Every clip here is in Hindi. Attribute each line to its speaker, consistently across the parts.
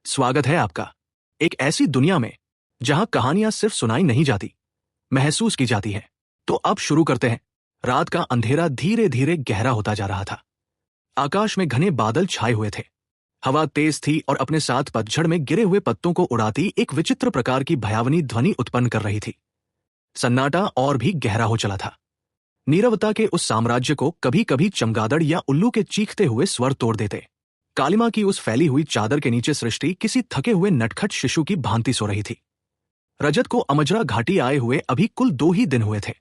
Speaker 1: स्वागत है आपका एक ऐसी दुनिया में जहां कहानियां सिर्फ सुनाई नहीं जाती, महसूस की जाती है। तो अब शुरू करते हैं। रात का अंधेरा धीरे धीरे गहरा होता जा रहा था। आकाश में घने बादल छाए हुए थे। हवा तेज थी और अपने साथ पतझड़ में गिरे हुए पत्तों को उड़ाती एक विचित्र प्रकार की भयावनी ध्वनि उत्पन्न कर रही थी। सन्नाटा और भी गहरा हो चला था। नीरवता के उस साम्राज्य को कभी कभी चमगादड़ या उल्लू के चीखते हुए स्वर तोड़ देते। कालिमा की उस फैली हुई चादर के नीचे सृष्टि किसी थके हुए नटखट शिशु की भांति सो रही थी। रजत को अमजरा घाटी आए हुए अभी कुल 2 ही दिन हुए थे।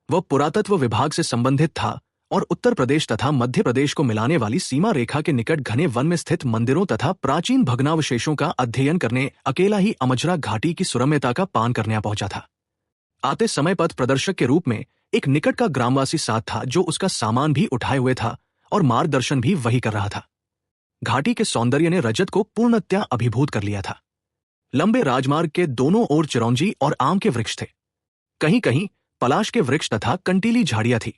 Speaker 1: वह पुरातत्व विभाग से संबंधित था और उत्तर प्रदेश तथा मध्य प्रदेश को मिलाने वाली सीमा रेखा के निकट घने वन में स्थित मंदिरों तथा प्राचीन भग्नावशेषों का अध्ययन करने अकेला ही अमजरा घाटी की सुरम्यता का पान करने पहुंचा था। आते समय पथ प्रदर्शक के रूप में एक निकट का ग्रामवासी साथ था, जो उसका सामान भी उठाए हुए था और मार्गदर्शन भी वही कर रहा था। घाटी के सौंदर्य ने रजत को पूर्णतया अभिभूत कर लिया था। लंबे राजमार्ग के दोनों ओर चिरौंजी और आम के वृक्ष थे। कहीं कहीं पलाश के वृक्ष तथा कंटीली झाड़ियां थी।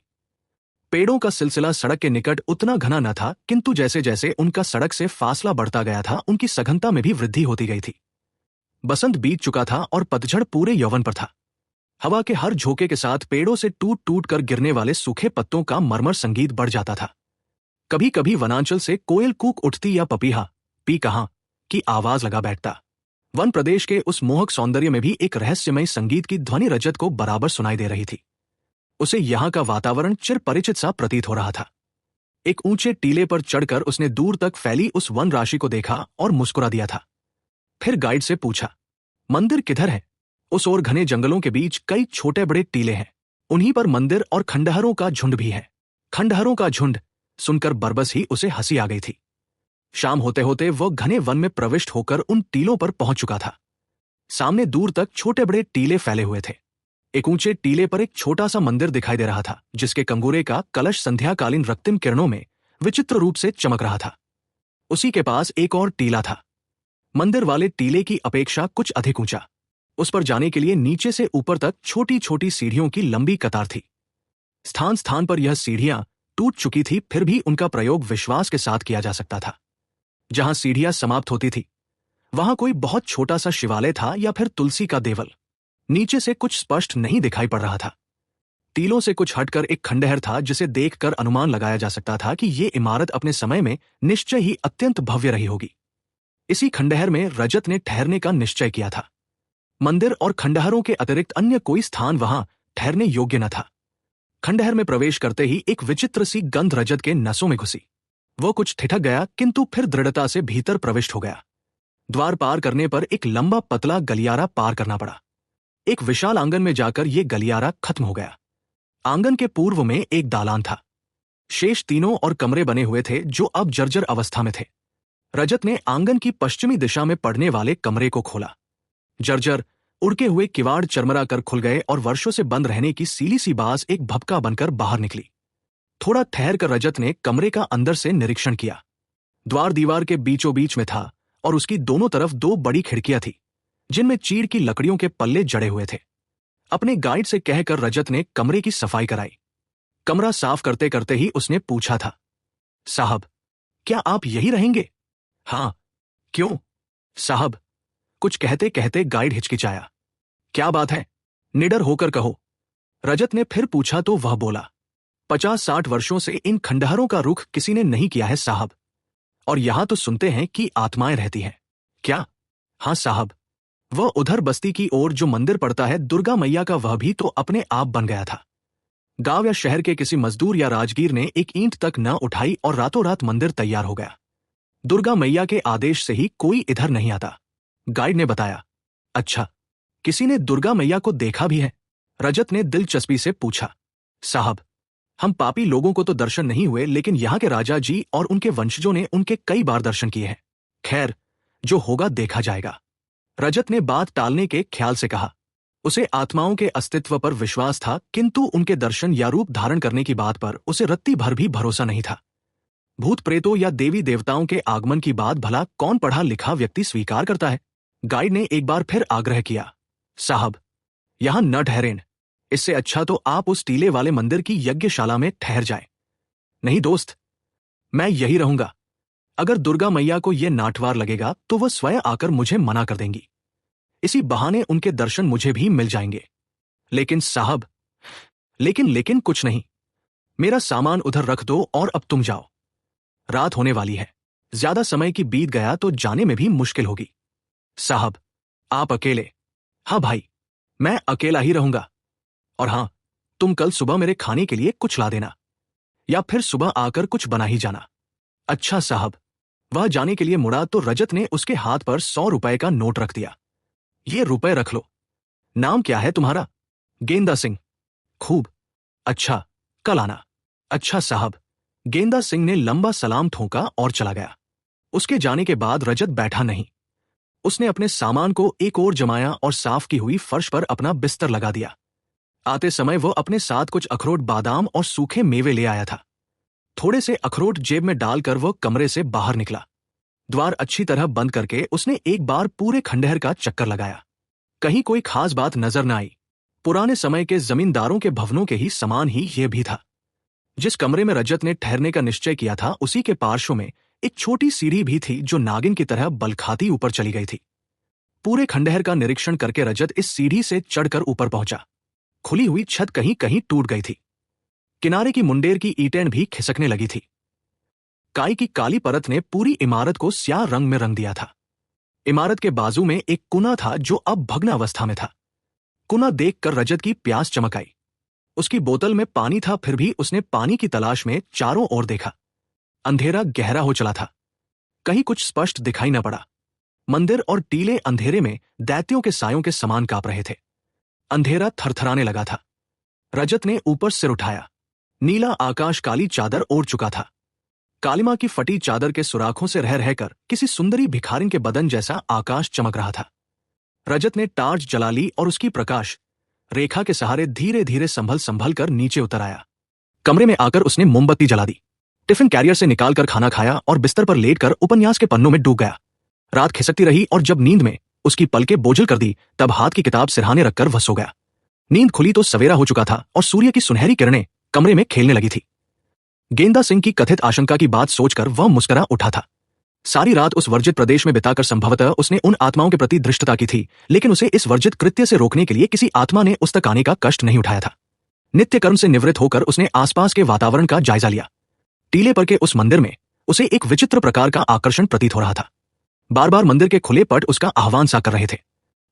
Speaker 1: पेड़ों का सिलसिला सड़क के निकट उतना घना न था, किंतु जैसे जैसे उनका सड़क से फासला बढ़ता गया था, उनकी सघनता में भी वृद्धि होती गई थी। बसंत बीत चुका था और पतझड़ पूरे यौवन पर था। हवा के हर झोंके के साथ पेड़ों से टूट टूट कर गिरने वाले सूखे पत्तों का मरमर संगीत बढ़ जाता था। कभी कभी वनांचल से कोयल कूक उठती या पपीहा पी कहां की आवाज लगा बैठता। वन प्रदेश के उस मोहक सौंदर्य में भी एक रहस्यमय संगीत की ध्वनि रजत को बराबर सुनाई दे रही थी। उसे यहां का वातावरण चिर परिचित सा प्रतीत हो रहा था। एक ऊंचे टीले पर चढ़कर उसने दूर तक फैली उस वन राशि को देखा और मुस्कुरा दिया था। फिर गाइड से पूछा, मंदिर किधर है? उस ओर घने जंगलों के बीच कई छोटे बड़े टीले हैं। उन्हीं पर मंदिर और खंडहरों का झुंड भी है। खंडहरों का झुंड सुनकर बरबस ही उसे हंसी आ गई थी। शाम होते होते वह घने वन में प्रविष्ट होकर उन टीलों पर पहुंच चुका था। सामने दूर तक छोटे बड़े टीले फैले हुए थे। एक ऊंचे टीले पर एक छोटा सा मंदिर दिखाई दे रहा था, जिसके कंगूरे का कलश संध्याकालीन रक्तिम किरणों में विचित्र रूप से चमक रहा था। उसी के पास एक और टीला था। मंदिर वाले टीले की अपेक्षा कुछ अधिक ऊंचा। उस पर जाने के लिए नीचे से ऊपर तक छोटी छोटी सीढ़ियों की लंबी कतार थी। स्थान स्थान पर यह सीढ़ियां टूट चुकी थी, फिर भी उनका प्रयोग विश्वास के साथ किया जा सकता था। जहां सीढ़ियां समाप्त होती थी वहां कोई बहुत छोटा सा शिवालय था या फिर तुलसी का देवल। नीचे से कुछ स्पष्ट नहीं दिखाई पड़ रहा था। टीलों से कुछ हटकर एक खंडहर था, जिसे देखकर अनुमान लगाया जा सकता था कि ये इमारत अपने समय में निश्चय ही अत्यंत भव्य रही होगी। इसी खंडहर में रजत ने ठहरने का निश्चय किया था। मंदिर और खंडहरों के अतिरिक्त अन्य कोई स्थान वहां ठहरने योग्य न था। खंडहर में प्रवेश करते ही एक विचित्र सी गंध रजत के नसों में घुसी। वह कुछ ठिठक गया, किंतु फिर दृढ़ता से भीतर प्रविष्ट हो गया। द्वार पार करने पर एक लंबा पतला गलियारा पार करना पड़ा। एक विशाल आंगन में जाकर यह गलियारा खत्म हो गया। आंगन के पूर्व में एक दालान था। शेष तीनों और कमरे बने हुए थे, जो अब जर्जर अवस्था में थे। रजत ने आंगन की पश्चिमी दिशा में पड़ने वाले कमरे को खोला। जर्जर उड़के हुए किवाड़ चरमरा कर खुल गए और वर्षों से बंद रहने की सीली सी बाज एक भपका बनकर बाहर निकली। थोड़ा ठहर कर रजत ने कमरे का अंदर से निरीक्षण किया। द्वार दीवार के बीचों बीच में था और उसकी दोनों तरफ 2 बड़ी खिड़कियां थी, जिनमें चीड़ की लकड़ियों के पल्ले जड़े हुए थे। अपने गाइड से कहकर रजत ने कमरे की सफाई कराई। कमरा साफ करते करते ही उसने पूछा था, साहब, क्या आप यही रहेंगे? हां। क्यों साहब? कुछ कहते कहते गाइड हिचकिचाया। क्या बात है? निडर होकर कहो। रजत ने फिर पूछा तो वह बोला, 50-60 वर्षों से इन खंडहरों का रुख किसी ने नहीं किया है साहब, और यहां तो सुनते हैं कि आत्माएं रहती हैं। क्या? हां साहब। वह उधर बस्ती की ओर जो मंदिर पड़ता है दुर्गा मैया का, वह भी तो अपने आप बन गया था। गांव या शहर के किसी मजदूर या राजगीर ने एक ईंट तक न उठाई और रातों रात मंदिर तैयार हो गया। दुर्गा मैया के आदेश से ही कोई इधर नहीं आता, गाइड ने बताया। अच्छा, किसी ने दुर्गा मैया को देखा भी है? रजत ने दिलचस्पी से पूछा। साहब, हम पापी लोगों को तो दर्शन नहीं हुए, लेकिन यहाँ के राजा जी और उनके वंशजों ने उनके कई बार दर्शन किए हैं। खैर, जो होगा देखा जाएगा। रजत ने बात टालने के ख्याल से कहा। उसे आत्माओं के अस्तित्व पर विश्वास था, किंतु उनके दर्शन या रूप धारण करने की बात पर उसे रत्ती भर भी भरोसा नहीं था। भूत प्रेतों या देवी देवताओं के आगमन की बात भला कौन पढ़ा लिखा व्यक्ति स्वीकार करता है? गाइड ने एक बार फिर आग्रह किया। साहब, यहां न ठहरें। इससे अच्छा तो आप उस टीले वाले मंदिर की यज्ञशाला में ठहर जाएं। नहीं दोस्त, मैं यही रहूंगा। अगर दुर्गा मैया को यह नाटवार लगेगा तो वह स्वयं आकर मुझे मना कर देंगी। इसी बहाने उनके दर्शन मुझे भी मिल जाएंगे। लेकिन साहब, लेकिन कुछ नहीं। मेरा सामान उधर रख दो और अब तुम जाओ। रात होने वाली है, ज्यादा समय की बीत गया तो जाने में भी मुश्किल होगी। साहब, आप अकेले? हाँ भाई, मैं अकेला ही रहूंगा। और हाँ, तुम कल सुबह मेरे खाने के लिए कुछ ला देना, या फिर सुबह आकर कुछ बना ही जाना। अच्छा साहब। वह जाने के लिए मुड़ा तो रजत ने उसके हाथ पर 100 रुपए का नोट रख दिया। ये रुपए रख लो। नाम क्या है तुम्हारा? गेंदा सिंह। खूब। अच्छा, कल आना। अच्छा साहब। गेंदा सिंह ने लंबा सलाम ठोका और चला गया। उसके जाने के बाद रजत बैठा नहीं। उसने अपने सामान को एक ओर जमाया और साफ की हुई फर्श पर अपना बिस्तर लगा दिया। आते समय वो अपने साथ कुछ अखरोट, बादाम और सूखे मेवे ले आया था। थोड़े से अखरोट जेब में डालकर वो कमरे से बाहर निकला। द्वार अच्छी तरह बंद करके उसने एक बार पूरे खंडहर का चक्कर लगाया। कहीं कोई खास बात नजर न आई। पुराने समय के जमींदारों के भवनों के ही समान ही यह भी था। जिस कमरे में रजत ने ठहरने का निश्चय किया था उसी के पार्श्व में एक छोटी सीढ़ी भी थी जो नागिन की तरह बल खाती ऊपर चली गई थी। पूरे खंडहर का निरीक्षण करके रजत इस सीढ़ी से चढ़कर ऊपर पहुंचा। खुली हुई छत कहीं कहीं टूट गई थी। किनारे की मुंडेर की ईंटें भी खिसकने लगी थी। काई की काली परत ने पूरी इमारत को स्याह रंग में रंग दिया था। इमारत के बाजू में एक कुना था जो अब भग्नावस्था में था। कुना देखकर रजत की प्यास चमक आई। उसकी बोतल में पानी था, फिर भी उसने पानी की तलाश में चारों ओर देखा। अंधेरा गहरा हो चला था। कहीं कुछ स्पष्ट दिखाई न पड़ा। मंदिर और टीले अंधेरे में दैत्यों के सायों के समान कांप रहे थे। अंधेरा थरथराने लगा था। रजत ने ऊपर सिर उठाया। नीला आकाश काली चादर ओढ़ चुका था। कालिमा की फटी चादर के सुराखों से रह रहकर किसी सुंदरी भिखारिन के बदन जैसा आकाश चमक रहा था। रजत ने टार्च जला ली और उसकी प्रकाश रेखा के सहारे धीरे धीरे संभल संभल कर नीचे उतर आया। कमरे में आकर उसने मोमबत्ती जला दी। टिफिन कैरियर से निकालकर खाना खाया और बिस्तर पर लेटकर उपन्यास के पन्नों में डूब गया। रात खिसकती रही और जब नींद में उसकी पलकें बोझल कर दी तब हाथ की किताब सिरहाने रखकर वह सो गया। नींद खुली तो सवेरा हो चुका था और सूर्य की सुनहरी किरणें कमरे में खेलने लगी थी। गेंदा सिंह की कथित आशंका की बात सोचकर वह मुस्कुरा उठा था। सारी रात उस वर्जित प्रदेश में बिताकर संभवतः उसने उन आत्माओं के प्रति धृष्टता की थी, लेकिन उसे इस वर्जित कृत्य से रोकने के लिए किसी आत्मा ने उस तक आने का कष्ट नहीं उठाया था। नित्य कर्म से निवृत्त होकर उसने आसपास के वातावरण का जायजा लिया। टीले पर के उस मंदिर में उसे एक विचित्र प्रकार का आकर्षण प्रतीत हो रहा था। बार बार मंदिर के खुले पट उसका आह्वान सा कर रहे थे।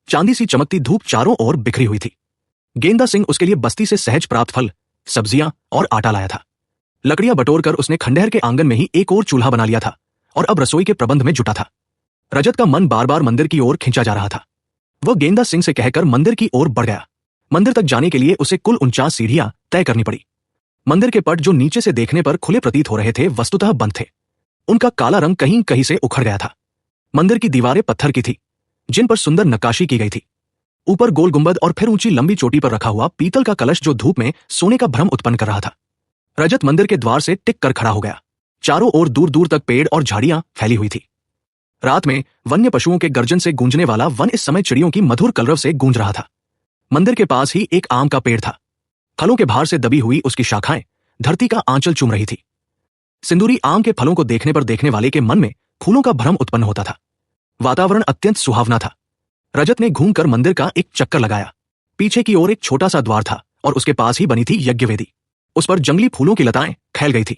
Speaker 1: चांदी सी चमकती धूप चारों ओर बिखरी हुई थी। गेंदा सिंह उसके लिए बस्ती से सहज प्राप्त फल, सब्जियां और आटा लाया था। लकड़ियां बटोरकर उसने खंडहर के आंगन में ही एक और चूल्हा बना लिया था और अब रसोई के प्रबंध में जुटा था। रजत का मन बार बार मंदिर की ओर खींचा जा रहा था। वह गेंदा सिंह से कहकर मंदिर की ओर बढ़ गया। मंदिर तक जाने के लिए उसे कुल 49 सीढ़ियां तय करनी पड़ी। मंदिर के पट जो नीचे से देखने पर खुले प्रतीत हो रहे थे वस्तुतः बंद थे। उनका काला रंग कहीं कहीं से उखड़ गया था। मंदिर की दीवारें पत्थर की थी जिन पर सुंदर नक्काशी की गई थी। ऊपर गोल गुंबद और फिर ऊंची लंबी चोटी पर रखा हुआ पीतल का कलश जो धूप में सोने का भ्रम उत्पन्न कर रहा था। रजत मंदिर के द्वार से टिक कर खड़ा हो गया। चारों ओर दूर दूर तक पेड़ और झाड़ियां फैली हुई थी। रात में वन्य पशुओं के गर्जन से गूंजने वाला वन इस समय चिड़ियों की मधुर कलरव से गूंज रहा था। मंदिर के पास ही एक आम का पेड़ था। फलों के भार से दबी हुई उसकी शाखाएं धरती का आंचल चूम रही थी। सिंदूरी आम के फलों को देखने पर देखने वाले के मन में फूलों का भ्रम उत्पन्न होता था। वातावरण अत्यंत सुहावना था। रजत ने घूमकर मंदिर का एक चक्कर लगाया। पीछे की ओर एक छोटा सा द्वार था और उसके पास ही बनी थी यज्ञवेदी। उस पर जंगली फूलों की लताएं फैल गई थी।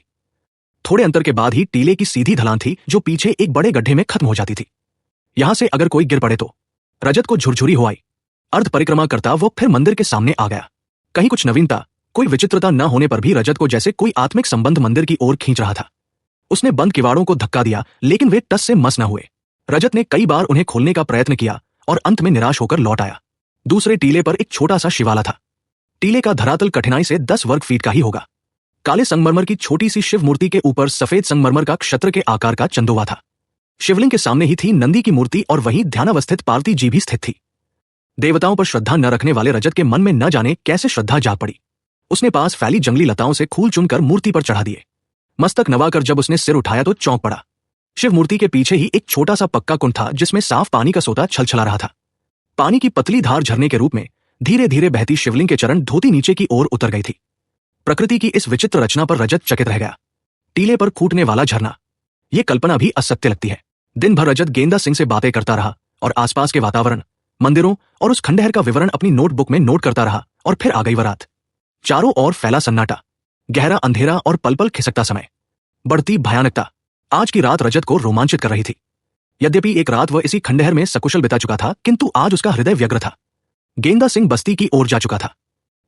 Speaker 1: थोड़े अंतर के बाद ही टीले की सीधी ढलान थी जो पीछे एक बड़े गड्ढे में खत्म हो जाती थी। यहां से अगर कोई गिर पड़े तो रजत को झुरझुरी हो आई। अर्ध परिक्रमा करता वो फिर मंदिर के सामने आ गया। कहीं कुछ नवीनता, कोई विचित्रता न होने पर भी रजत को जैसे कोई आत्मिक संबंध मंदिर की ओर खींच रहा था। उसने बंद किवाड़ों को धक्का दिया लेकिन वे टस से मस न हुए। रजत ने कई बार उन्हें खोलने का प्रयत्न किया और अंत में निराश होकर लौट आया। दूसरे टीले पर एक छोटा सा शिवाला था। टीले का धरातल कठिनाई से 10 वर्ग फीट का ही होगा। काले संगमरमर की छोटी सी शिव मूर्ति के ऊपर सफेद संगमरमर का क्षत्र के आकार का चंदोवा था। शिवलिंग के सामने ही थी नंदी की मूर्ति और वहीं ध्यानावस्थित पार्वती जी भी स्थित थी। देवताओं पर श्रद्धा न रखने वाले रजत के मन में न जाने कैसे श्रद्धा जाग पड़ी। उसने पास फैली जंगली लताओं से खूल चुनकर मूर्ति पर चढ़ा दिए। मस्तक नवाकर जब उसने सिर उठाया तो चौंक पड़ा। शिव मूर्ति के पीछे ही एक छोटा सा पक्का कुंड था जिसमें साफ पानी का सोता छलछला रहा था। पानी की पतली धार झरने के रूप में धीरे धीरे बहती शिवलिंग के चरण धोती नीचे की ओर उतर गई थी। प्रकृति की इस विचित्र रचना पर रजत चकित रह गया। टीले पर कूटने वाला झरना, ये कल्पना भी असत्य लगती है। दिन भर रजत गेंदा सिंह से बातें करता रहा और आसपास के वातावरण, मंदिरों और उस खंडहर का विवरण अपनी नोटबुक में नोट करता रहा। और फिर आ गई वह रात। चारों ओर फैला सन्नाटा, गहरा अंधेरा और पल पल खिसकता समय, बढ़ती भयानकता। आज की रात रजत को रोमांचित कर रही थी। यद्यपि एक रात वह इसी खंडहर में सकुशल बिता चुका था, किंतु आज उसका हृदय व्यग्र था। गेंदा सिंह बस्ती की ओर जा चुका था।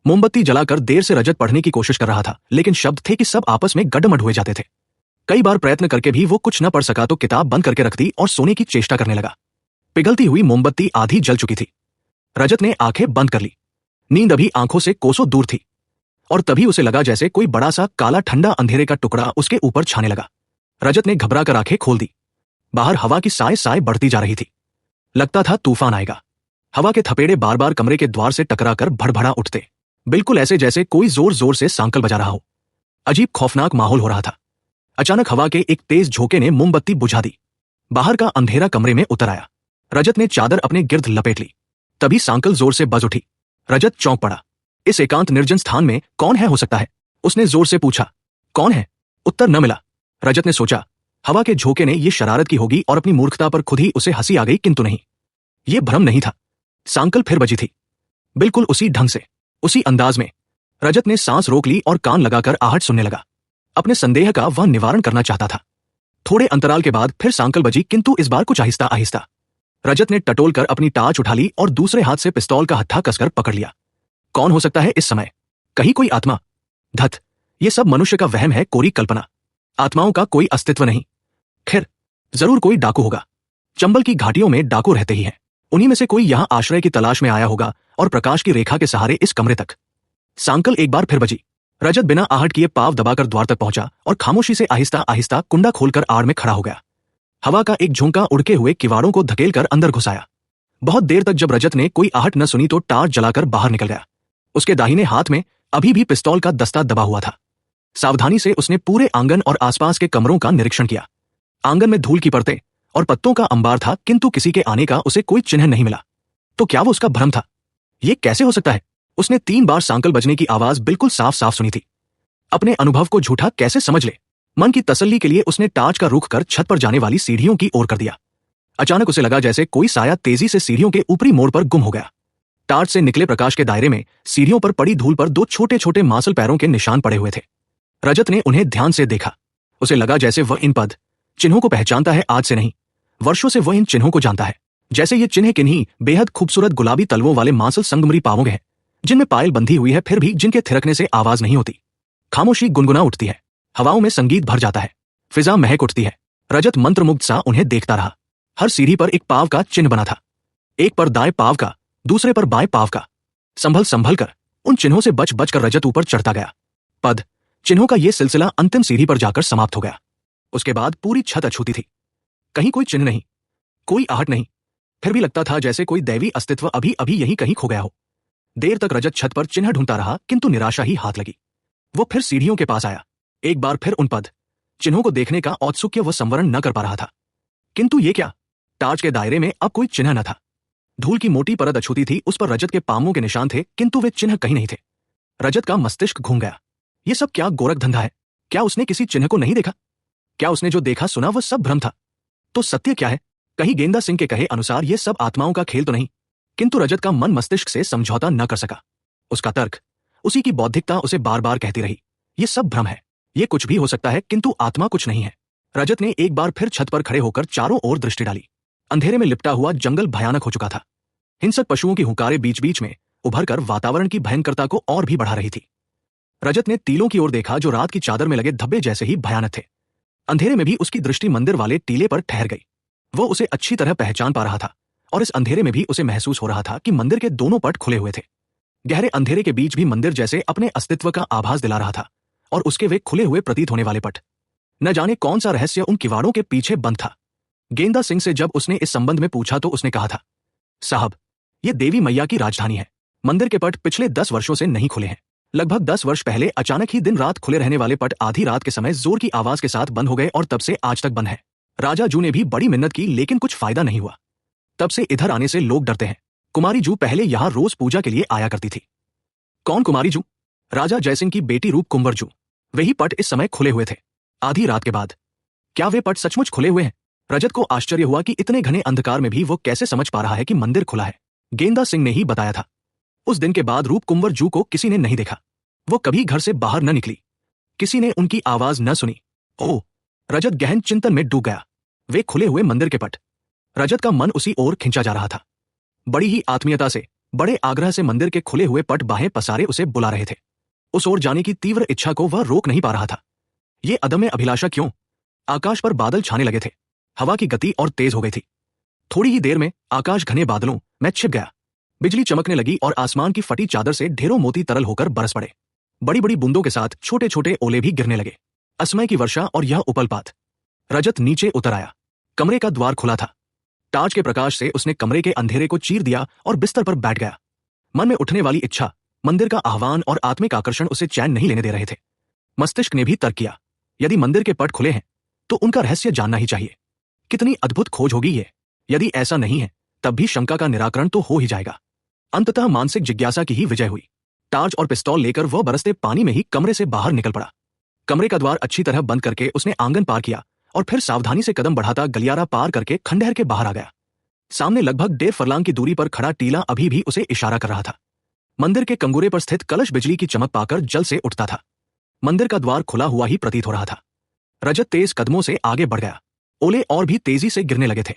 Speaker 1: मोमबत्ती जलाकर देर से रजत पढ़ने की कोशिश कर रहा था, लेकिन शब्द थे कि सब आपस में गड्ढमड हुए जाते थे। कई बार प्रयत्न करके भी वो कुछ न पढ़ सका तो किताब बंद करके रख दी और सोने की चेष्टा करने लगा। पिघलती हुई मोमबत्ती आधी जल चुकी थी। रजत ने आंखें बंद कर ली। नींद अभी आंखों से कोसों दूर थी और तभी उसे लगा जैसे कोई बड़ा सा काला ठंडा अंधेरे का टुकड़ा उसके ऊपर छाने लगा। रजत ने घबरा कर आंखें खोल दी। बाहर हवा की साए साए बढ़ती जा रही थी। लगता था तूफान आएगा। हवा के थपेड़े बार बार कमरे के द्वार से टकराकर भड़भड़ा उठते, बिल्कुल ऐसे जैसे कोई जोर जोर से सांकल बजा रहा हो। अजीब खौफनाक माहौल हो रहा था। अचानक हवा के एक तेज झोंके ने मोमबत्ती बुझा दी। बाहर का अंधेरा कमरे में उतर आया। रजत ने चादर अपने गिर्द लपेट ली। तभी सांकल जोर से बज उठी। रजत चौंक पड़ा। इस एकांत निर्जन स्थान में कौन है हो सकता है? उसने जोर से पूछा, कौन है? उत्तर न मिला। रजत ने सोचा, हवा के झोंके ने ये शरारत की होगी और अपनी मूर्खता पर खुद ही उसे हंसी आ गई, किंतु नहीं, ये भ्रम नहीं था। सांकल फिर बजी थी, बिल्कुल उसी ढंग से, उसी अंदाज में। रजत ने सांस रोक ली और कान लगाकर आहट सुनने लगा। अपने संदेह का वह निवारण करना चाहता था। थोड़े अंतराल के बाद फिर सांकल बजी, किंतु इस बार कुछ आहिस्ता आहिस्ता। रजत ने टटोल कर अपनी टार्च उठा ली और दूसरे हाथ से पिस्तौल का हत्था कसकर पकड़ लिया। कौन हो सकता है इस समय? कहीं कोई आत्मा? धत, ये सब मनुष्य का वहम है, कोरी कल्पना। आत्माओं का कोई अस्तित्व नहीं। खैर, जरूर कोई डाकू होगा। चंबल की घाटियों में डाकू रहते ही हैं। उन्हीं में से कोई यहां आश्रय की तलाश में आया होगा और प्रकाश की रेखा के सहारे इस कमरे तक। सांकल एक बार फिर बजी। रजत बिना आहट किए पांव दबाकर द्वार तक पहुंचा और खामोशी से आहिस्ता आहिस्ता कुंडा खोलकर आड़ में खड़ा हो गया। हवा का एक झोंका उड़के हुए किवाड़ों को धकेलकर अंदर घुसाया। बहुत देर तक जब रजत ने कोई आहट न सुनी तो टार्च जलाकर बाहर निकल गया। उसके दाहिने हाथ में अभी भी पिस्तौल का दस्ता दबा हुआ था। सावधानी से उसने पूरे आंगन और आसपास के कमरों का निरीक्षण किया। आंगन में धूल की परतें और पत्तों का अंबार था, किंतु किसी के आने का उसे कोई चिन्ह नहीं मिला। तो क्या वो उसका भ्रम था? ये कैसे हो सकता है? उसने 3 बार सांकल बजने की आवाज बिल्कुल साफ साफ सुनी थी। अपने अनुभव को झूठा कैसे समझ ले? मन की तसल्ली के लिए उसने टार्च का रुख कर छत पर जाने वाली सीढ़ियों की ओर कर दिया। अचानक उसे लगा जैसे कोई साया तेजी से सीढ़ियों के ऊपरी मोड़ पर गुम हो गया। टार्च से निकले प्रकाश के दायरे में सीढ़ियों पर पड़ी धूल पर 2 छोटे छोटे मांसल पैरों के निशान पड़े हुए थे। रजत ने उन्हें ध्यान से देखा। उसे लगा जैसे वह इन पद चिन्हों को पहचानता है। आज से नहीं, वर्षों से वह इन चिन्हों को जानता है। जैसे ये चिन्ह किन्हीं बेहद खूबसूरत गुलाबी तलवों वाले मांसल संगमरी पावों के हैं, जिनमें पायल बंधी हुई है, फिर भी जिनके थिरकने से आवाज नहीं होती। खामोशी गुनगुना उठती है, हवाओं में संगीत भर जाता है, फिजा महक उठती है। रजत मंत्रमुग्ध सा उन्हें देखता रहा। हर सीढ़ी पर एक पाव का चिन्ह बना था। एक पर दाएं पाव का, दूसरे पर बाएं पाव का। संभल संभल कर उन चिन्हों से बच बच कर रजत ऊपर चढ़ता गया। पद चिन्हों का यह सिलसिला अंतिम सीढ़ी पर जाकर समाप्त हो गया। उसके बाद पूरी छत अछूती थी। कहीं कोई चिन्ह नहीं, कोई आहट नहीं। फिर भी लगता था जैसे कोई दैवी अस्तित्व अभी अभी यहीं कहीं खो गया हो। देर तक रजत छत पर चिन्ह ढूंढता रहा, किंतु निराशा ही हाथ लगी। वो फिर सीढ़ियों के पास आया। एक बार फिर उन पद चिन्हों को देखने का औत्सुक्य वह संवरण न कर पा रहा था। किंतु ये क्या? टार्च के दायरे में अब कोई चिन्ह न था। धूल की मोटी परत अछूती थी, उस पर रजत के पांवों के निशान थे, किंतु वे चिन्ह कहीं नहीं थे। रजत का मस्तिष्क घूम गया। ये सब क्या गोरख धंधा है? क्या उसने किसी चिन्ह को नहीं देखा? क्या उसने जो देखा सुना वह सब भ्रम था? तो सत्य क्या है? कहीं गेंदा सिंह के कहे अनुसार ये सब आत्माओं का खेल तो नहीं? किंतु रजत का मन मस्तिष्क से समझौता न कर सका। उसका तर्क, उसी की बौद्धिकता उसे बार बार कहती रही, ये सब भ्रम है, ये कुछ भी हो सकता है, किंतु आत्मा कुछ नहीं है। रजत ने एक बार फिर छत पर खड़े होकर चारों ओर दृष्टि डाली। अंधेरे में लिपटा हुआ जंगल भयानक हो चुका था। हिंसक पशुओं की हुंकारें बीच बीच में उभरकर वातावरण की भयंकरता को और भी बढ़ा रही थी। रजत ने टीलों की ओर देखा जो रात की चादर में लगे धब्बे जैसे ही भयानक थे। अंधेरे में भी उसकी दृष्टि मंदिर वाले टीले पर ठहर गई। वो उसे अच्छी तरह पहचान पा रहा था और इस अंधेरे में भी उसे महसूस हो रहा था कि मंदिर के दोनों पट खुले हुए थे। गहरे अंधेरे के बीच भी मंदिर जैसे अपने अस्तित्व का आभास दिला रहा था और उसके वे खुले हुए प्रतीत होने वाले पट। न जाने कौन सा रहस्य उन किवाड़ों के पीछे बंद था। गेंदा सिंह से जब उसने इस संबंध में पूछा तो उसने कहा था, साहब, ये देवी मैया की राजधानी है। मंदिर के पट पिछले 10 वर्षों से नहीं खुले हैं। लगभग 10 वर्ष पहले अचानक ही दिन रात खुले रहने वाले पट आधी रात के समय जोर की आवाज के साथ बंद हो गए और तब से आज तक बंद है। राजा जू ने भी बड़ी मिन्नत की, लेकिन कुछ फायदा नहीं हुआ। तब से इधर आने से लोग डरते हैं। कुमारी जू पहले यहां रोज पूजा के लिए आया करती थी। कौन कुमारी जू? राजा जयसिंह की बेटी रूप कुंवर जू। वही पट इस समय खुले हुए थे, आधी रात के बाद। क्या वे पट सचमुच खुले हुए हैं? रजत को आश्चर्य हुआ कि इतने घने अंधकार में भी वो कैसे समझ पा रहा है कि मंदिर खुला है। गेंदा सिंह ने ही बताया था। उस दिन के बाद रूप कुंवर जू को किसी ने नहीं देखा। वो कभी घर से बाहर न निकली। किसी ने उनकी आवाज न सुनी। ओह! रजत गहन चिंतन में डूब गया। वे खुले हुए मंदिर के पट। रजत का मन उसी ओर खिंचा जा रहा था। बड़ी ही आत्मीयता से, बड़े आग्रह से मंदिर के खुले हुए पट बाहें पसारे उसे बुला रहे थे। उस ओर जाने की तीव्र इच्छा को वह रोक नहीं पा रहा था। ये अदम्य अभिलाषा क्यों? आकाश पर बादल छाने लगे थे। हवा की गति और तेज हो गई थी। थोड़ी ही देर में आकाश घने बादलों में छिप गया। बिजली चमकने लगी और आसमान की फटी चादर से ढेरों मोती तरल होकर बरस पड़े। बड़ी बड़ी बूंदों के साथ छोटे छोटे ओले भी गिरने लगे। असमय की वर्षा और यह उपलपात। रजत नीचे उतर आया। कमरे का द्वार खुला था। टार्च के प्रकाश से उसने कमरे के अंधेरे को चीर दिया और बिस्तर पर बैठ गया। मन में उठने वाली इच्छा, मंदिर का आह्वान और आत्मिक आकर्षण उसे चैन नहीं लेने दे रहे थे। मस्तिष्क ने भी तर्क किया, यदि मंदिर के पट खुले हैं तो उनका रहस्य जानना ही चाहिए। कितनी अद्भुत खोज होगी ये। यदि ऐसा नहीं है तब भी शंका का निराकरण तो हो ही जाएगा। अंततः मानसिक जिज्ञासा की ही विजय हुई। टार्च और पिस्तौल लेकर वह बरसते पानी में ही कमरे से बाहर निकल पड़ा। कमरे का द्वार अच्छी तरह बंद करके उसने आंगन पार किया और फिर सावधानी से कदम बढ़ाता गलियारा पार करके खंडहर के बाहर आ गया। सामने लगभग 1.5 फरलांग की दूरी पर खड़ा टीला अभी भी उसे इशारा कर रहा था। मंदिर के कंगूरे पर स्थित कलश बिजली की चमक पाकर जल से उठता था। मंदिर का द्वार खुला हुआ ही प्रतीत हो रहा था। रजत तेज कदमों से आगे बढ़ गया। ओले और भी तेजी से गिरने लगे थे।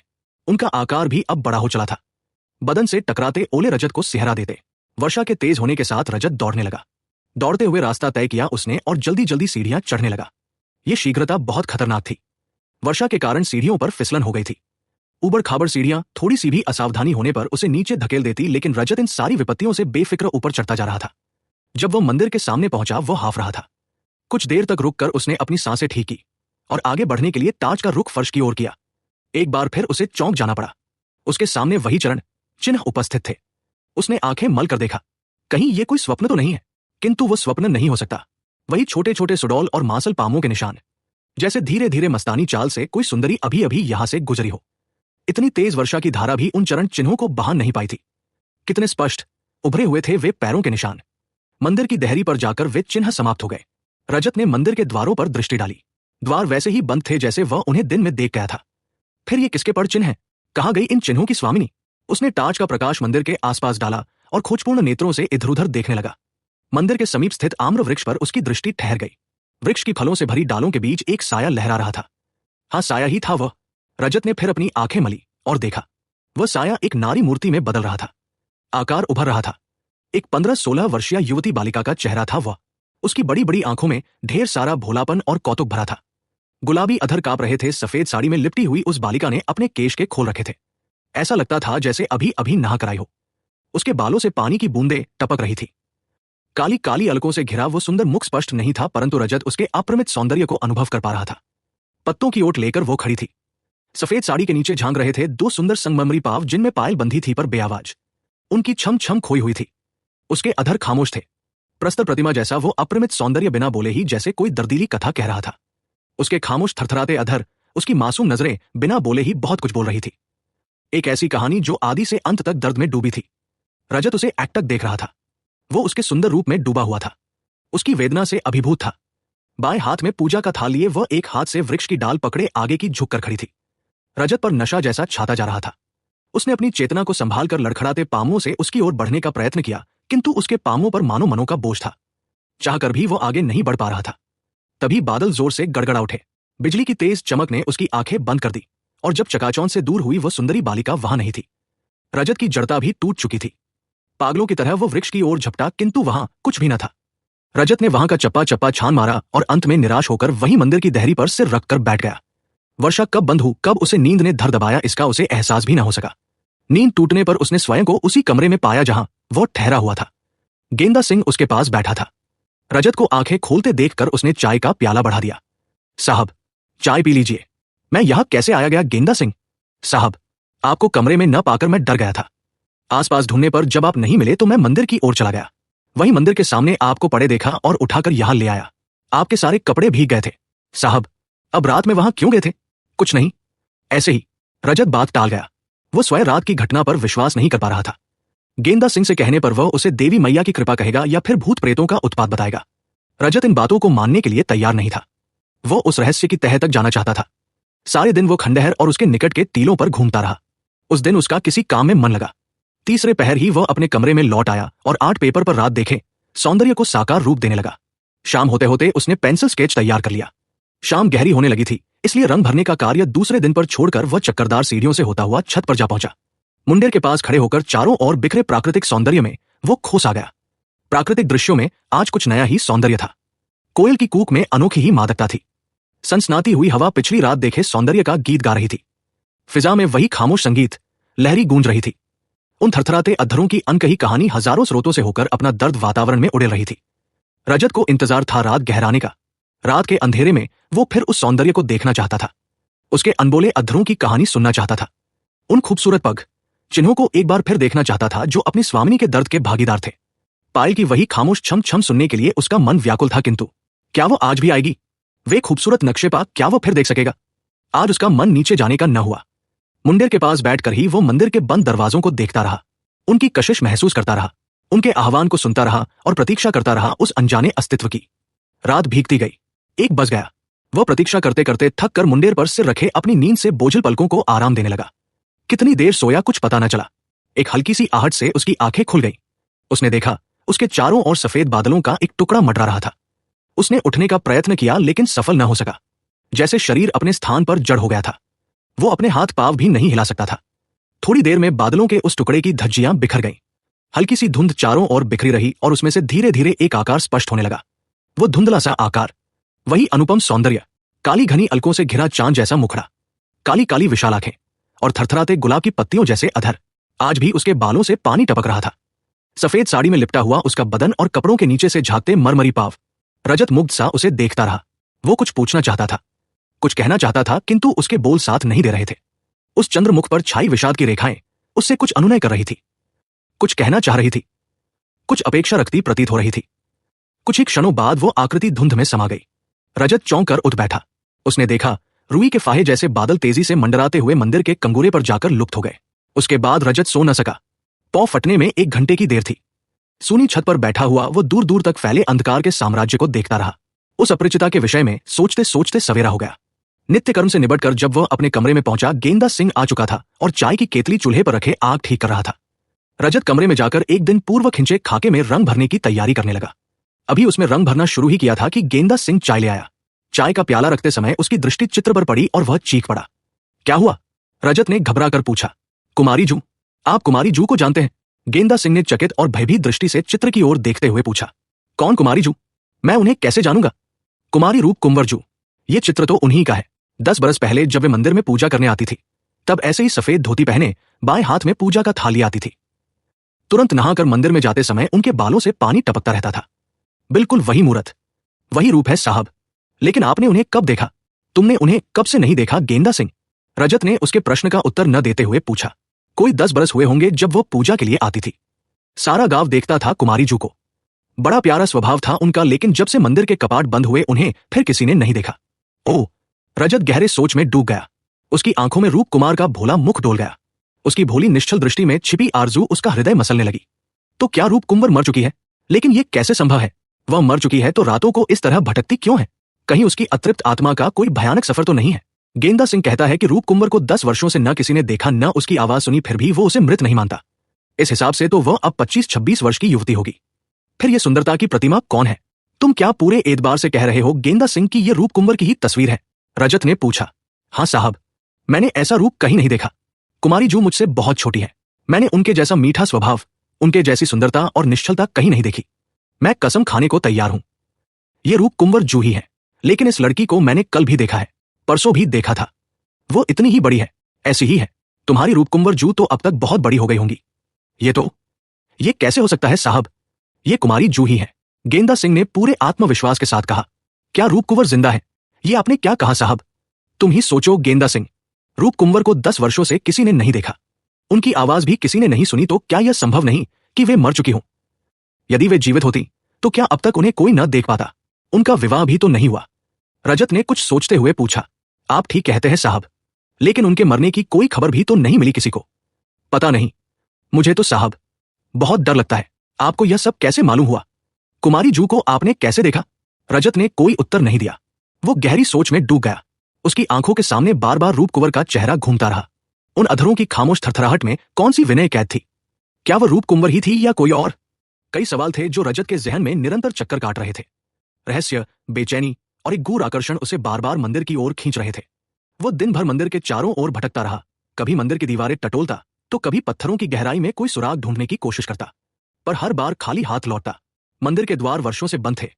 Speaker 1: उनका आकार भी अब बड़ा हो चला था। बदन से टकराते ओले रजत को सिहरा देते। वर्षा के तेज होने के साथ रजत दौड़ने लगा। दौड़ते हुए रास्ता तय किया उसने और जल्दी जल्दी सीढ़ियां चढ़ने लगा। यह शीघ्रता बहुत खतरनाक थी। वर्षा के कारण सीढ़ियों पर फिसलन हो गई थी। उबड़ खाबड़ सीढ़ियां थोड़ी सी भी असावधानी होने पर उसे नीचे धकेल देती, लेकिन रजत इन सारी विपत्तियों से बेफिक्र ऊपर चढ़ता जा रहा था। जब वह मंदिर के सामने पहुंचा वह हाफ रहा था। कुछ देर तक रुककर उसने अपनी सांसें ठीक की और आगे बढ़ने के लिए ताज का रुख फर्श की ओर किया। एक बार फिर उसे चौंक जाना पड़ा। उसके सामने वही चरण चिन्ह उपस्थित थे। उसने आंखें मल कर देखा, कहीं ये कोई स्वप्न तो नहीं है। किंतु वो स्वप्न नहीं हो सकता। वही छोटे छोटे सुडौल और मांसल पामों के निशान, जैसे धीरे धीरे मस्तानी चाल से कोई सुंदरी अभी अभी यहां से गुजरी हो। इतनी तेज वर्षा की धारा भी उन चरण चिन्हों को बहा नहीं पाई थी। कितने स्पष्ट उभरे हुए थे वे पैरों के निशान। मंदिर की देहरी पर जाकर वे चिन्ह समाप्त हो गए। रजत ने मंदिर के द्वारों पर दृष्टि डाली। द्वार वैसे ही बंद थे जैसे वह उन्हें दिन में देख गया था। फिर ये किसके पड़ चिन्ह हैं? कहाँ गई इन चिन्हों की स्वामिनी? उसने टार्च का प्रकाश मंदिर के आसपास डाला और खोजपूर्ण नेत्रों से इधर उधर देखने लगा। मंदिर के समीप स्थित आम्र वृक्ष पर उसकी दृष्टि ठहर गई। वृक्ष की फलों से भरी डालों के बीच एक साया लहरा रहा था। हाँ, साया ही था वह। रजत ने फिर अपनी आंखें मली और देखा, वह साया एक नारी मूर्ति में बदल रहा था। आकार उभर रहा था। एक 15-16 वर्षीय युवती बालिका का चेहरा था वह। उसकी बड़ी बड़ी आंखों में ढेर सारा भोलापन और कौतुक भरा था। गुलाबी अधर कांप रहे थे। सफेद साड़ी में लिपटी हुई उस बालिका ने अपने केश के खोल रखे थे। ऐसा लगता था जैसे अभी अभी नहा कर आई हो। उसके बालों से पानी की बूंदें टपक रही थी। काली काली अलकों से घिरा वो सुंदर मुख स्पष्ट नहीं था, परंतु रजत उसके अप्रमित सौंदर्य को अनुभव कर पा रहा था। पत्तों की ओट लेकर वो खड़ी थी। सफेद साड़ी के नीचे झांक रहे थे 2 सुंदर संगमरमरी पांव, जिनमें पायल बंधी थी पर बेआवाज। उनकी छम छम खोई हुई थी। उसके अधर खामोश थे। प्रस्तर प्रतिमा जैसा वो अप्रमित सौंदर्य बिना बोले ही जैसे कोई दर्दीली कथा कह रहा था। उसके खामोश थरथराते अधर, उसकी मासूम नजरें बिना बोले ही बहुत कुछ बोल रही थी। एक ऐसी कहानी जो आदि से अंत तक दर्द में डूबी थी। रजत उसे एकटक देख रहा था। वो उसके सुंदर रूप में डूबा हुआ था। उसकी वेदना से अभिभूत था। बाएं हाथ में पूजा का थाल लिए वह एक हाथ से वृक्ष की डाल पकड़े आगे की झुककर खड़ी थी। रजत पर नशा जैसा छाता जा रहा था। उसने अपनी चेतना को संभाल कर लड़खड़ाते पांवों से उसकी ओर बढ़ने का प्रयत्न किया, किंतु उसके पांवों पर मानो मनों का बोझ था। चाहकर भी वो आगे नहीं बढ़ पा रहा था। तभी बादल जोर से गड़गड़ा उठे। बिजली की तेज चमक ने उसकी आंखें बंद कर दी और जब चकाचौंध से दूर हुई वह सुंदरी बालिका वहां नहीं थी। रजत की जड़ता भी टूट चुकी थी। पागलों की तरह वो वृक्ष की ओर झपटा, किंतु वहां कुछ भी न था। रजत ने वहां का चप्पा चप्पा छान मारा और अंत में निराश होकर वहीं मंदिर की देहरी पर सिर रखकर बैठ गया। वर्षा कब बंद हुई, कब उसे नींद ने धर दबाया, इसका उसे एहसास भी न हो सका। नींद टूटने पर उसने स्वयं को उसी कमरे में पाया जहां वो ठहरा हुआ था। गेंदा सिंह उसके पास बैठा था। रजत को आंखें खोलते देखकर उसने चाय का प्याला बढ़ा दिया। साहब, चाय पी लीजिए। मैं यहां कैसे आया गया गेंदा सिंह? साहब, आपको कमरे में न पाकर मैं डर गया था। आसपास ढूंढने पर जब आप नहीं मिले तो मैं मंदिर की ओर चला गया। वहीं मंदिर के सामने आपको पड़े देखा और उठाकर यहां ले आया। आपके सारे कपड़े भीग गए थे। साहब, अब रात में वहां क्यों गए थे? कुछ नहीं, ऐसे ही। रजत बात टाल गया। वो स्वयं रात की घटना पर विश्वास नहीं कर पा रहा था। गेंदा सिंह से कहने पर वह उसे देवी मैया की कृपा कहेगा या फिर भूत प्रेतों का उत्पात बताएगा। रजत इन बातों को मानने के लिए तैयार नहीं था। वो उस रहस्य की तह तक जाना चाहता था। सारे दिन वो खंडहर और उसके निकट के टीलों पर घूमता रहा। उस दिन उसका किसी काम में मन लगा। तीसरे पहर ही वह अपने कमरे में लौट आया और आर्ट पेपर पर रात देखे सौंदर्य को साकार रूप देने लगा। शाम होते होते उसने पेंसिल स्केच तैयार कर लिया। शाम गहरी होने लगी थी, इसलिए रंग भरने का कार्य दूसरे दिन पर छोड़कर वह चक्करदार सीढ़ियों से होता हुआ छत पर जा पहुंचा। मुंडेर के पास खड़े होकर चारों ओर बिखरे प्राकृतिक सौंदर्य में वो खो सा गया। प्राकृतिक दृश्यों में आज कुछ नया ही सौंदर्य था। कोयल की कूक में अनोखी ही मादकता थी। सनसनाती हुई हवा पिछली रात देखे सौंदर्य का गीत गा रही थी। फिजा में वही खामोश संगीत लहरी गूंज रही थी। उन थरथराते अधरों की अनकही कहानी हजारों स्रोतों से होकर अपना दर्द वातावरण में उड़ेल रही थी। रजत को इंतजार था रात गहराने का। रात के अंधेरे में वो फिर उस सौंदर्य को देखना चाहता था। उसके अनबोले अधरों की कहानी सुनना चाहता था। उन खूबसूरत पग चिन्हों को एक बार फिर देखना चाहता था जो अपनी स्वामिनी के दर्द के भागीदार थे। पायल की वही खामोश छम छम सुनने के लिए उसका मन व्याकुल था, किंतु क्या वो आज भी आएगी? वे खूबसूरत नक्शे पा क्या वो फिर देख सकेगा? आज उसका मन नीचे जाने का न हुआ। मुंडेर के पास बैठकर ही वो मंदिर के बंद दरवाजों को देखता रहा। उनकी कशिश महसूस करता रहा। उनके आह्वान को सुनता रहा और प्रतीक्षा करता रहा उस अनजाने अस्तित्व की। रात भीगती गई। 1 बज गया। वह प्रतीक्षा करते करते थक कर मुंडेर पर सिर रखे अपनी नींद से बोझिल पलकों को आराम देने लगा। कितनी देर सोया कुछ पता न चला। एक हल्की सी आहट से उसकी आंखें खुल गईं। उसने देखा उसके चारों ओर सफेद बादलों का एक टुकड़ा मंडरा रहा था। उसने उठने का प्रयत्न किया लेकिन सफल न हो सका। जैसे शरीर अपने स्थान पर जड़ हो गया था। वो अपने हाथ पांव भी नहीं हिला सकता था। थोड़ी देर में बादलों के उस टुकड़े की धज्जियां बिखर गईं। हल्की सी धुंध चारों ओर बिखरी रही और उसमें से धीरे धीरे एक आकार स्पष्ट होने लगा। वो धुंधला सा आकार, वही अनुपम सौंदर्य, काली घनी अलकों से घिरा चांद जैसा मुखड़ा, काली काली विशाल आंखें और थरथराते गुलाब की पत्तियों जैसे अधर। आज भी उसके बालों से पानी टपक रहा था। सफेद साड़ी में लिपटा हुआ उसका बदन और कपड़ों के नीचे से झांकते मरमरी पांव। रजत मुग्ध सा उसे देखता रहा। वो कुछ पूछना चाहता था, कुछ कहना चाहता था, किंतु उसके बोल साथ नहीं दे रहे थे। उस चंद्रमुख पर छाई विषाद की रेखाएं उससे कुछ अनुनय कर रही थी, कुछ कहना चाह रही थी, कुछ अपेक्षा रखती प्रतीत हो रही थी। कुछ ही क्षणों बाद वो आकृति धुंध में समा गई। रजत चौंक कर उठ बैठा। उसने देखा रुई के फाहे जैसे बादल तेजी से मंडराते हुए मंदिर के कंगूरे पर जाकर लुप्त हो गए। उसके बाद रजत सो न सका। पौ फटने में 1 घंटे की देर थी। सूनी छत पर बैठा हुआ वो दूर दूर तक फैले अंधकार के साम्राज्य को देखता रहा। उस अपरिचिता के विषय में सोचते सोचते सवेरा हो गया। नित्य कर्म से निबटकर जब वह अपने कमरे में पहुंचा, गेंदा सिंह आ चुका था और चाय की केतली चूल्हे पर रखे आग ठीक कर रहा था। रजत कमरे में जाकर एक दिन पूर्व खिंचे खाके में रंग भरने की तैयारी करने लगा। अभी उसमें रंग भरना शुरू ही किया था कि गेंदा सिंह चाय ले आया। चाय का प्याला रखते समय उसकी दृष्टि चित्र पर पड़ी और वह चीख पड़ा। क्या हुआ? रजत ने घबरा कर पूछा। कुमारी जू। आप कुमारी जू को जानते हैं? गेंदा सिंह ने चकित और भयभीत दृष्टि से चित्र की ओर देखते हुए पूछा। कौन कुमारी जू? मैं उन्हें कैसे जानूंगा? कुमारी रूप कुंवर जू। ये चित्र तो उन्हीं का है। 10 बरस पहले जब वे मंदिर में पूजा करने आती थी, तब ऐसे ही सफेद धोती पहने बाएं हाथ में पूजा का थाली आती थी। तुरंत नहाकर मंदिर में जाते समय उनके बालों से पानी टपकता रहता था। बिल्कुल वही मूरत, वही रूप है साहब। लेकिन आपने उन्हें कब देखा? तुमने उन्हें कब से नहीं देखा गेंदा सिंह? रजत ने उसके प्रश्न का उत्तर न देते हुए पूछा। कोई 10 बरस हुए होंगे जब वो पूजा के लिए आती थी। सारा गांव देखता था कुमारी जू को। बड़ा प्यारा स्वभाव था उनका, लेकिन जब से मंदिर के कपाट बंद हुए उन्हें फिर किसी ने नहीं देखा। ओह! रजत गहरे सोच में डूब गया। उसकी आंखों में रूप कुमार का भोला मुख डोल गया। उसकी भोली निश्चल दृष्टि में छिपी आरजू उसका हृदय मसलने लगी। तो क्या रूप कुंवर मर चुकी है? लेकिन ये कैसे संभव है? वह मर चुकी है तो रातों को इस तरह भटकती क्यों है? कहीं उसकी अतृप्त आत्मा का कोई भयानक सफर तो नहीं है? गेंदा सिंह कहता है कि रूप कुंवर को 10 वर्षों से न किसी ने देखा न उसकी आवाज सुनी, फिर भी वो उसे मृत नहीं मानता। इस हिसाब से तो वह अब 25-26 वर्ष की युवती होगी। फिर यह सुंदरता की प्रतिमा कौन है? तुम क्या पूरे एतबार से कह रहे हो गेंदा सिंह की ये रूप कुंवर की ही तस्वीर है? रजत ने पूछा। हाँ साहब, मैंने ऐसा रूप कहीं नहीं देखा। कुमारी जू मुझसे बहुत छोटी है। मैंने उनके जैसा मीठा स्वभाव, उनके जैसी सुंदरता और निश्चलता कहीं नहीं देखी। मैं कसम खाने को तैयार हूं, ये रूप कुंवर जू ही है। लेकिन इस लड़की को मैंने कल भी देखा है, परसों भी देखा था। वो इतनी ही बड़ी है, ऐसी ही है। तुम्हारी रूप कुंवर जू तो अब तक बहुत बड़ी हो गई होंगी। ये कैसे हो सकता है साहब? ये कुमारी जू ही है, गेंदा सिंह ने पूरे आत्मविश्वास के साथ कहा। क्या रूप कुंवर जिंदा है? ये आपने क्या कहा साहब? तुम ही सोचो गेंदा सिंह, रूप कुंवर को 10 वर्षों से किसी ने नहीं देखा। उनकी आवाज भी किसी ने नहीं सुनी, तो क्या यह संभव नहीं कि वे मर चुकी हों? यदि वे जीवित होती तो क्या अब तक उन्हें कोई न देख पाता? उनका विवाह भी तो नहीं हुआ। रजत ने कुछ सोचते हुए पूछा। आप ठीक कहते हैं साहब, लेकिन उनके मरने की कोई खबर भी तो नहीं मिली किसी को। पता नहीं, मुझे तो साहब बहुत डर लगता है। आपको यह सब कैसे मालूम हुआ? कुमारी जू को आपने कैसे देखा? रजत ने कोई उत्तर नहीं दिया। वो गहरी सोच में डूब गया। उसकी आंखों के सामने बार बार रूप कुंवर का चेहरा घूमता रहा। उन अधरों की खामोश थरथराहट में कौन सी विनय कैद थी? क्या वह रूप कुंवर ही थी या कोई और? कई सवाल थे जो रजत के जहन में निरंतर चक्कर काट रहे थे। रहस्य, बेचैनी और एक गूढ़ आकर्षण उसे बार बार मंदिर की ओर खींच रहे थे। वो दिन भर मंदिर के चारों ओर भटकता रहा, कभी मंदिर की दीवारें टटोलता तो कभी पत्थरों की गहराई में कोई सुराग ढूंढने की कोशिश करता, पर हर बार खाली हाथ लौटता। मंदिर के द्वार वर्षों से बंद थे,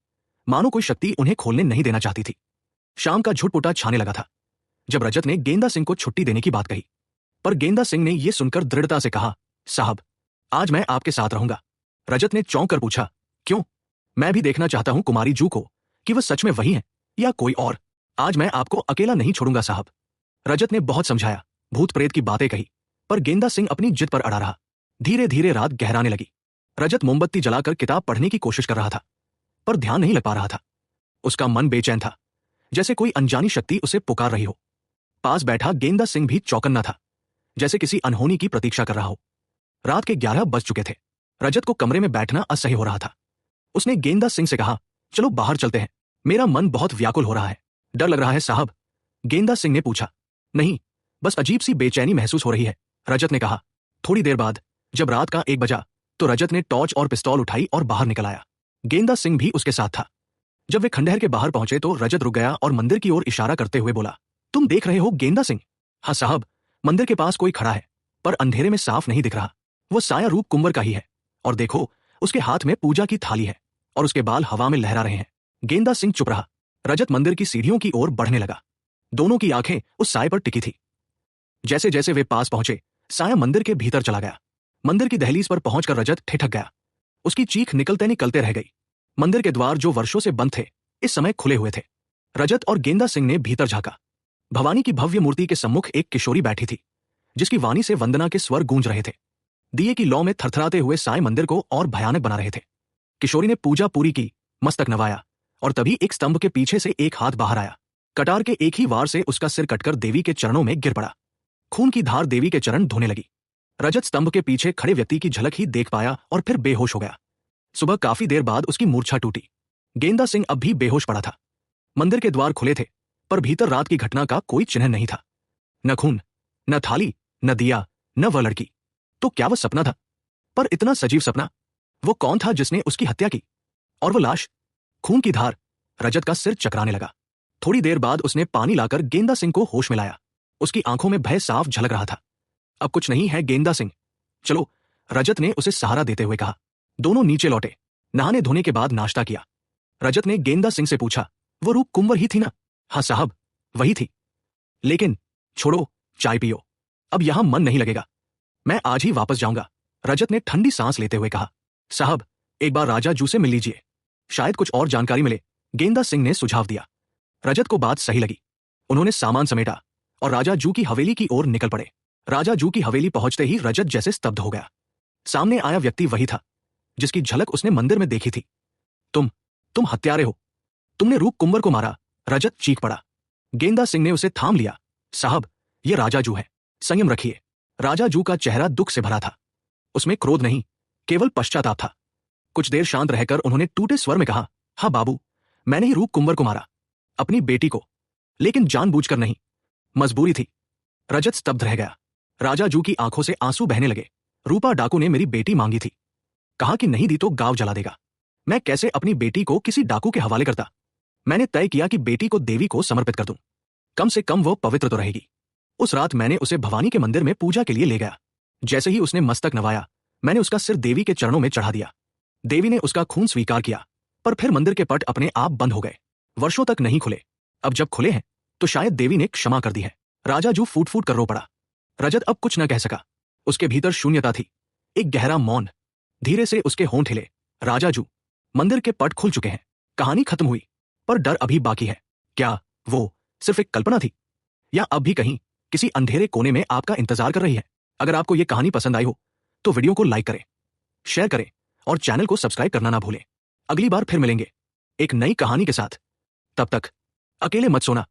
Speaker 1: मानो कोई शक्ति उन्हें खोलने नहीं देना चाहती थी। शाम का झुटपुटा छाने लगा था जब रजत ने गेंदा सिंह को छुट्टी देने की बात कही, पर गेंदा सिंह ने यह सुनकर दृढ़ता से कहा, साहब, आज मैं आपके साथ रहूंगा। रजत ने चौंक कर पूछा, क्यों? मैं भी देखना चाहता हूं कुमारी जू को कि वह सच में वही है या कोई और। आज मैं आपको अकेला नहीं छोड़ूंगा साहब। रजत ने बहुत समझाया, भूत प्रेत की बातें कही, पर गेंदा सिंह अपनी जिद पर अड़ा रहा। धीरे धीरे रात गहराने लगी। रजत मोमबत्ती जलाकर किताब पढ़ने की कोशिश कर रहा था, पर ध्यान नहीं लग पा रहा था। उसका मन बेचैन था, जैसे कोई अनजानी शक्ति उसे पुकार रही हो। पास बैठा गेंदा सिंह भी चौकन्ना था, जैसे किसी अनहोनी की प्रतीक्षा कर रहा हो। रात के 11 बज चुके थे। रजत को कमरे में बैठना असह्य हो रहा था। उसने गेंदा सिंह से कहा, चलो बाहर चलते हैं, मेरा मन बहुत व्याकुल हो रहा है। डर लग रहा है साहब? गेंदा सिंह ने पूछा। नहीं, बस अजीब सी बेचैनी महसूस हो रही है, रजत ने कहा। थोड़ी देर बाद जब रात का 1 बजा तो रजत ने टॉर्च और पिस्तौल उठाई और बाहर निकल आया। गेंदा सिंह भी उसके साथ था। जब वे खंडहर के बाहर पहुंचे तो रजत रुक गया और मंदिर की ओर इशारा करते हुए बोला, तुम देख रहे हो गेंदा सिंह? हाँ साहब, मंदिर के पास कोई खड़ा है, पर अंधेरे में साफ नहीं दिख रहा। वो साया रूप कुंवर का ही है, और देखो, उसके हाथ में पूजा की थाली है और उसके बाल हवा में लहरा रहे हैं। गेंदा सिंह चुप रहा। रजत मंदिर की सीढ़ियों की ओर बढ़ने लगा। दोनों की आंखें उस साए पर टिकी थी। जैसे जैसे वे पास पहुंचे, साया मंदिर के भीतर चला गया। मंदिर की दहलीज पर पहुंचकर रजत ठिठक गया। उसकी चीख निकलते निकलते रह गई। मंदिर के द्वार जो वर्षों से बंद थे, इस समय खुले हुए थे। रजत और गेंदा सिंह ने भीतर झांका। भवानी की भव्य मूर्ति के सम्मुख एक किशोरी बैठी थी, जिसकी वाणी से वंदना के स्वर गूंज रहे थे। दिए की लौ में थरथराते हुए साए मंदिर को और भयानक बना रहे थे। किशोरी ने पूजा पूरी की, मस्तक नवाया, और तभी एक स्तंभ के पीछे से एक हाथ बाहर आया। कटार के एक ही वार से उसका सिर कटकर देवी के चरणों में गिर पड़ा। खून की धार देवी के चरण धोने लगी। रजत स्तंभ के पीछे खड़े व्यक्ति की झलक ही देख पाया और फिर बेहोश हो गया। सुबह काफी देर बाद उसकी मूर्छा टूटी। गेंदा सिंह अब भी बेहोश पड़ा था। मंदिर के द्वार खुले थे, पर भीतर रात की घटना का कोई चिन्ह नहीं था। न खून, न थाली, न दिया, न वह लड़की। तो क्या वह सपना था? पर इतना सजीव सपना? वो कौन था जिसने उसकी हत्या की? और वो लाश, खून की धार। रजत का सिर चकराने लगा। थोड़ी देर बाद उसने पानी लाकर गेंदा सिंह को होश में लाया। उसकी आंखों में भय साफ झलक रहा था। अब कुछ नहीं है गेंदा सिंह, चलो, रजत ने उसे सहारा देते हुए कहा। दोनों नीचे लौटे। नहाने धोने के बाद नाश्ता किया। रजत ने गेंदा सिंह से पूछा, वो रूप कुंवर ही थी ना? हाँ साहब, वही थी। लेकिन छोड़ो, चाय पियो, अब यहां मन नहीं लगेगा। मैं आज ही वापस जाऊंगा, रजत ने ठंडी सांस लेते हुए कहा। साहब, एक बार राजा जू से मिल लीजिए, शायद कुछ और जानकारी मिले, गेंदा सिंह ने सुझाव दिया। रजत को बात सही लगी। उन्होंने सामान समेटा और राजा जू की हवेली की ओर निकल पड़े। राजा जू की हवेली पहुंचते ही रजत जैसे स्तब्ध हो गया। सामने आया व्यक्ति वही था जिसकी झलक उसने मंदिर में देखी थी। तुम हत्यारे हो, तुमने रूप कुंवर को मारा, रजत चीख पड़ा। गेंदा सिंह ने उसे थाम लिया। साहब, यह राजा जू है, संयम रखिए। राजा जू का चेहरा दुख से भरा था। उसमें क्रोध नहीं, केवल पश्चाताप था। कुछ देर शांत रहकर उन्होंने टूटे स्वर में कहा, हाँ बाबू, मैंने ही रूप कुंवर को मारा, अपनी बेटी को, लेकिन जानबूझकर नहीं, मजबूरी थी। रजत स्तब्ध रह गया। राजा जू की आंखों से आंसू बहने लगे। रूपा डाकू ने मेरी बेटी मांगी थी, कहा कि नहीं दी तो गांव जला देगा। मैं कैसे अपनी बेटी को किसी डाकू के हवाले करता? मैंने तय किया कि बेटी को देवी को समर्पित कर दूं, कम से कम वो पवित्र तो रहेगी। उस रात मैंने उसे भवानी के मंदिर में पूजा के लिए ले गया। जैसे ही उसने मस्तक नवाया, मैंने उसका सिर देवी के चरणों में चढ़ा दिया। देवी ने उसका खून स्वीकार किया, पर फिर मंदिर के पट अपने आप बंद हो गए। वर्षों तक नहीं खुले, अब जब खुले हैं तो शायद देवी ने क्षमा कर दी है। राजा जू फूट फूट कर रो पड़ा। रजत अब कुछ न कह सका। उसके भीतर शून्यता थी, एक गहरा मौन। धीरे से उसके होंठ हिले। राजा जू, मंदिर के पट खुल चुके हैं, कहानी खत्म हुई, पर डर अभी बाकी है। क्या वो सिर्फ एक कल्पना थी, या अब भी कहीं किसी अंधेरे कोने में आपका इंतजार कर रही है? अगर आपको यह कहानी पसंद आई हो तो वीडियो को लाइक करें, शेयर करें और चैनल को सब्सक्राइब करना ना भूलें। अगली बार फिर मिलेंगे एक नई कहानी के साथ। तब तक अकेले मत सोना।